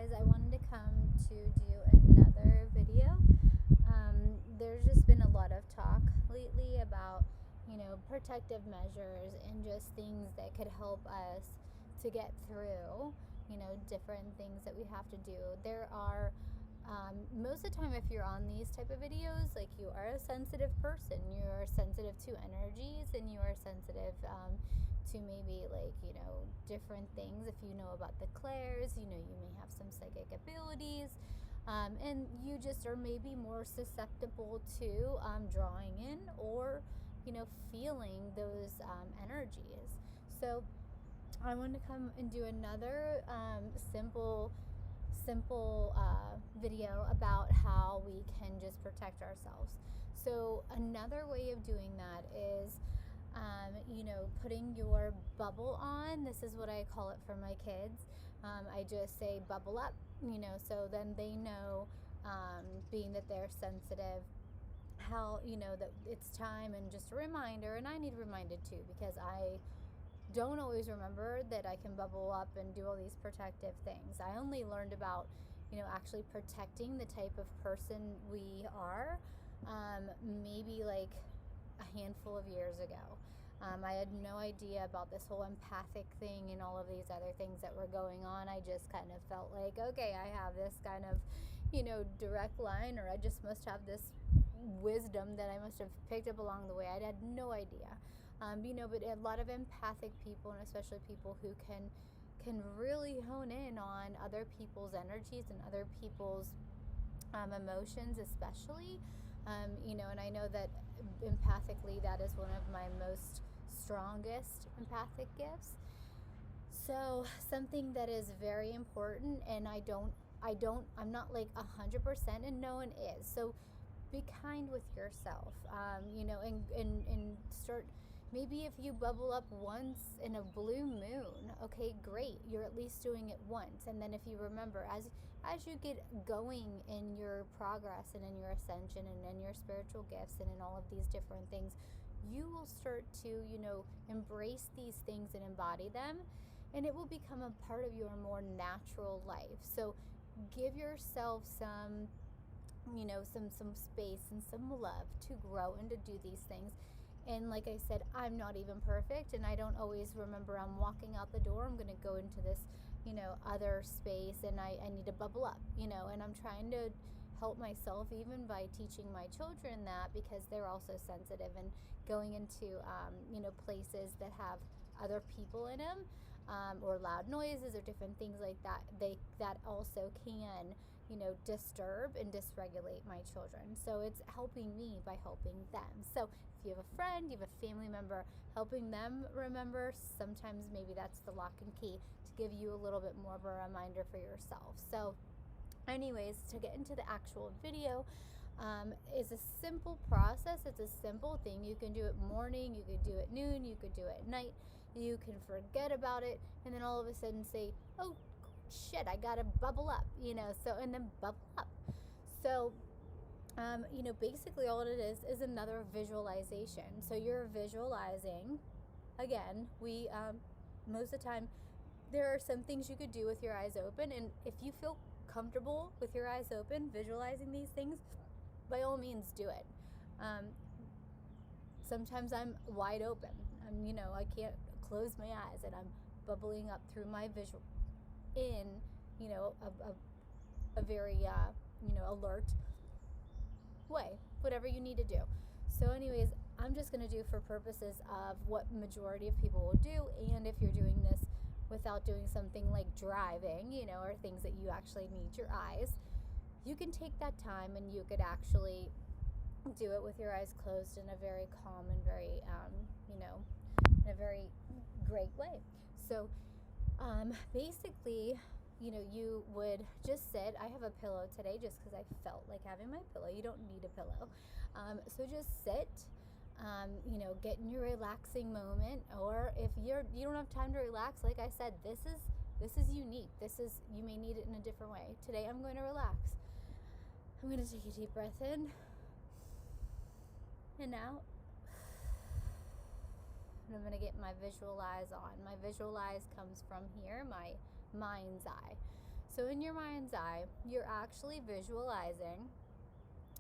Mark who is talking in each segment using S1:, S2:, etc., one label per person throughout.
S1: guys, I wanted to come to do another video. There's just been a lot of talk lately about, protective measures and just things that could help us to get through, different things that we have to do. There are, most of the time, if you're on these type of videos, like you are a sensitive person, you are sensitive to energies, and you are sensitive to maybe different things. If you know about the clairs, you may have some psychic abilities, and you just are maybe more susceptible to drawing in or feeling those energies. So I want to come and do another simple video about how we can just protect ourselves. So another way of doing that is putting your bubble on. This is what I call it for my kids. I just say bubble up, so then they know, being that they're sensitive, how, that it's time, and just a reminder. And I need reminded too, because I don't always remember that I can bubble up and do all these protective things. I only learned about, actually protecting the type of person we are, maybe like a handful of years ago. I had no idea about this whole empathic thing and all of these other things that were going on. I just kind of felt like, okay, I have this kind of, direct line, or I just must have this wisdom that I must have picked up along the way. I had no idea. But a lot of empathic people, and especially people who can really hone in on other people's energies and other people's emotions, especially. And I know that empathically, that is one of my most strongest empathic gifts. So something that is very important, and I'm not like 100%, and no one is. So be kind with yourself, and start. Maybe if you bubble up once in a blue moon, okay, great. You're at least doing it once. And then if you remember, as you get going in your progress and in your ascension and in your spiritual gifts and in all of these different things, you will start to, embrace these things and embody them, and it will become a part of your more natural life. So give yourself some, some space and some love to grow and to do these things. And like I said, I'm not even perfect, and I don't always remember I'm walking out the door, I'm going to go into this, other space, and I need to bubble up, and I'm trying to help myself even by teaching my children that, because they're also sensitive, and going into, places that have other people in them, or loud noises or different things like that, that also can, disturb and dysregulate my children. So it's helping me by helping them. So if you have a friend, you have a family member, helping them remember, sometimes maybe that's the lock and key to give you a little bit more of a reminder for yourself. So anyways, to get into the actual video, is a simple process. It's a simple thing. You can do it morning, you could do it noon, you could do it at night, you can forget about it, and then all of a sudden say, oh shit, I gotta bubble up, so, and then bubble up. So, basically all it is another visualization. So you're visualizing, again, most of the time, there are some things you could do with your eyes open, and if you feel comfortable with your eyes open, visualizing these things, by all means do it. Sometimes I'm wide open. I can't close my eyes, and I'm bubbling up through my visual in, a very, alert way, whatever you need to do. So anyways, I'm just going to do for purposes of what majority of people will do. And if you're doing this without doing something like driving, or things that you actually need your eyes, you can take that time and you could actually do it with your eyes closed in a very calm and very, in a very great way. So basically, you would just sit. I have a pillow today just because I felt like having my pillow. You don't need a pillow. So just sit, get in your relaxing moment. Or if you don't have time to relax, like I said, this is unique. You may need it in a different way. Today I'm going to relax. I'm going to take a deep breath in and out. And I'm going to get my visualize on. My visualize comes from here, my mind's eye. So in your mind's eye, you're actually visualizing,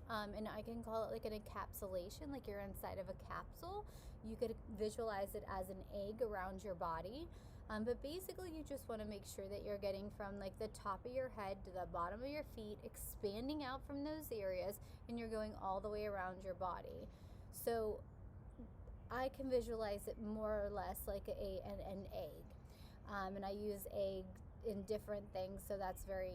S1: and I can call it like an encapsulation, like you're inside of a capsule. You could visualize it as an egg around your body. But basically, you just want to make sure that you're getting from like the top of your head to the bottom of your feet, expanding out from those areas, and you're going all the way around your body. So I can visualize it more or less like an egg. And I use egg in different things, so that's very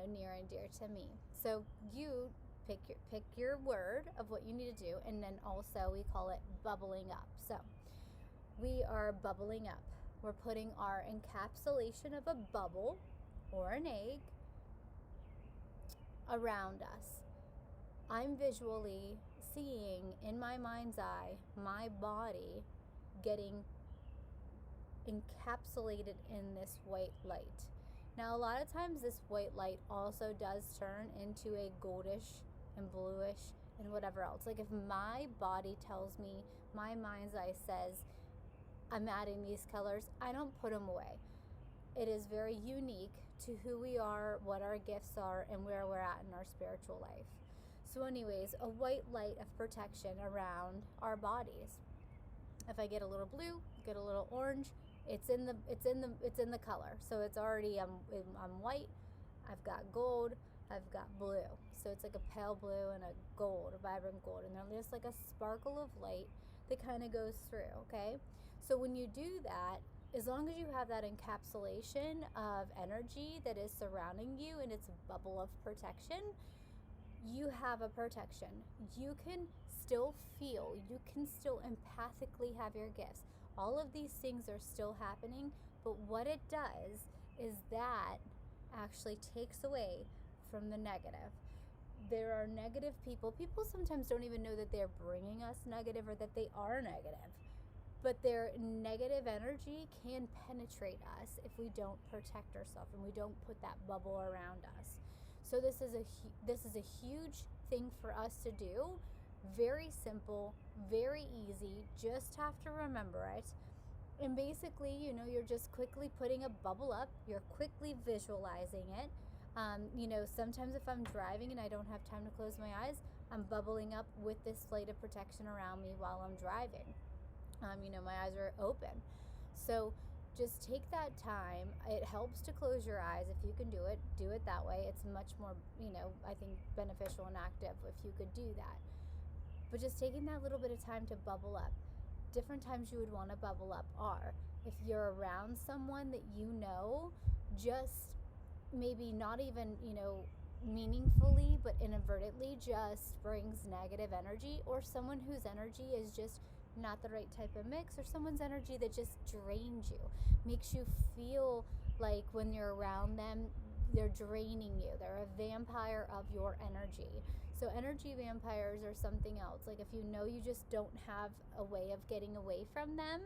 S1: near and dear to me. So you pick your word of what you need to do, and then also we call it bubbling up. So we are bubbling up. We're putting our encapsulation of a bubble or an egg around us. I'm visually seeing in my mind's eye my body getting encapsulated in this white light. Now, a lot of times this white light also does turn into a goldish and bluish and whatever else. Like if my body tells me, my mind's eye says, I'm adding these colors, I don't put them away. It is very unique to who we are, what our gifts are, and where we're at in our spiritual life. So anyways, a white light of protection around our bodies. If I get a little blue, get a little orange, it's in the color. So it's already I'm white, I've got gold, I've got blue. So it's like a pale blue and a gold, a vibrant gold, and there's like a sparkle of light that kind of goes through, okay? So when you do that, as long as you have that encapsulation of energy that is surrounding you and it's a bubble of protection, you have a protection. You can still feel, you can still empathically have your gifts. All of these things are still happening, but what it does is that actually takes away from the negative. There are negative people. People sometimes don't even know that they're bringing us negative or that they are negative. But their negative energy can penetrate us if we don't protect ourselves and we don't put that bubble around us. So this is a huge thing for us to do. Very simple, very easy. Just have to remember it. And basically, you're just quickly putting a bubble up. You're quickly visualizing it. Sometimes if I'm driving and I don't have time to close my eyes, I'm bubbling up with this light of protection around me while I'm driving. My eyes are open. So just take that time. It helps to close your eyes. If you can do it that way. It's much more, I think beneficial and active if you could do that. But just taking that little bit of time to bubble up. Different times you would want to bubble up are if you're around someone that just maybe not even, meaningfully, but inadvertently just brings negative energy, or someone whose energy is just not the right type of mix, or someone's energy that just drains you, makes you feel like when you're around them, they're draining you. They're a vampire of your energy. So energy vampires are something else. Like if you just don't have a way of getting away from them,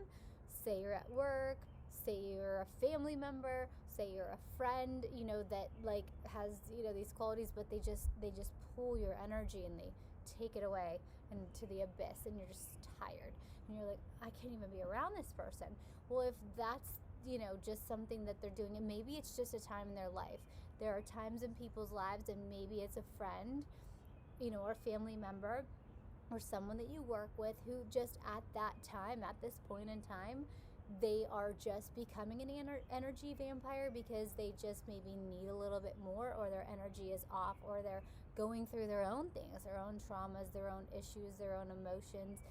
S1: say you're at work, say you're a family member, say you're a friend, that like has, these qualities, but they just pull your energy and they take it away into the abyss, and you're just tired. And you're like, I can't even be around this person. Well, if that's, just something that they're doing, and maybe it's just a time in their life. There are times in people's lives, and maybe it's a friend, or family member, or someone that you work with who just at that time, at this point in time, they are just becoming an energy vampire because they just maybe need a little bit more, or their energy is off, or they're going through their own things, their own traumas, their own issues, their own emotions,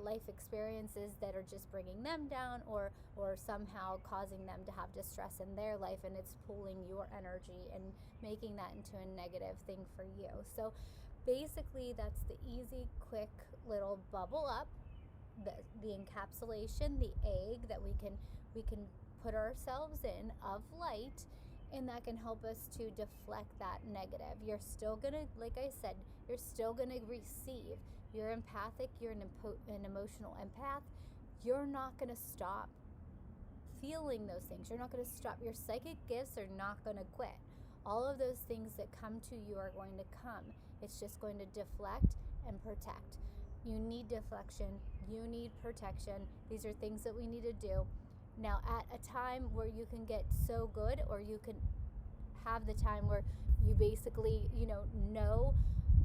S1: life experiences that are just bringing them down, or somehow causing them to have distress in their life, and it's pulling your energy and making that into a negative thing for you. So basically that's the easy, quick little bubble up, the encapsulation, the egg that we can put ourselves in of light, and that can help us to deflect that negative. You're still gonna, like I said, you're still gonna receive. You're empathic, you're an emotional empath. You're not gonna stop feeling those things. You're not gonna stop. Your psychic gifts are not gonna quit. All of those things that come to you are going to come. It's just going to deflect and protect. You need deflection, you need protection. These are things that we need to do. Now, at a time where you can get so good, or you can have the time where you basically, know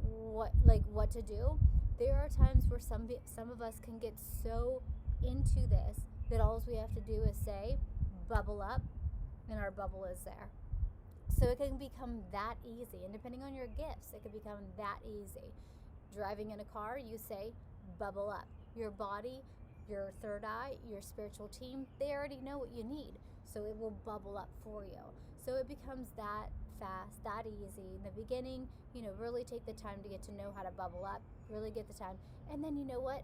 S1: what to do. There are times where some of us can get so into this that all we have to do is say, bubble up, and our bubble is there. So it can become that easy. And depending on your gifts, it can become that easy. Driving in a car, you say, bubble up. Your body, your third eye, your spiritual team, they already know what you need. So it will bubble up for you. So it becomes that fast, that easy. In the beginning, really take the time to get to know how to bubble up, really get the time. And then you know what?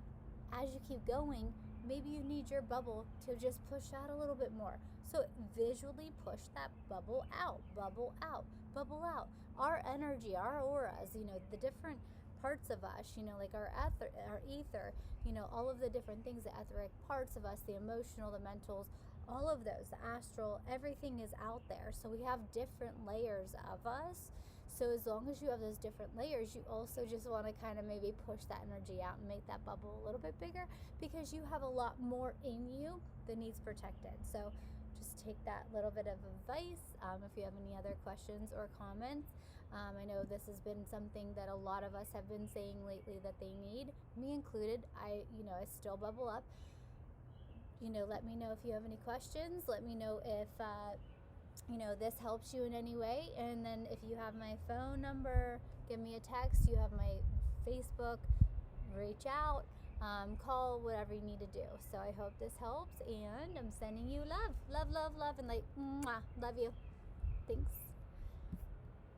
S1: As you keep going, maybe you need your bubble to just push out a little bit more. So visually push that bubble out, bubble out, bubble out. Our energy, our auras, the different parts of us, like our ether, all of the different things, the etheric parts of us, the emotional, the mentals, all of those, the astral, everything is out there. So we have different layers of us. So as long as you have those different layers, you also just want to kind of maybe push that energy out and make that bubble a little bit bigger, because you have a lot more in you that needs protected. So just take that little bit of advice. If you have any other questions or comments, I know this has been something that a lot of us have been saying lately that they need, me included. I still bubble up. Let me know if you have any questions. Let me know if this helps you in any way. And then if you have my phone number, give me a text. You have my Facebook, reach out, call, whatever you need to do. So I hope this helps, and I'm sending you love, love, love, love, and mwah, love you. Thanks.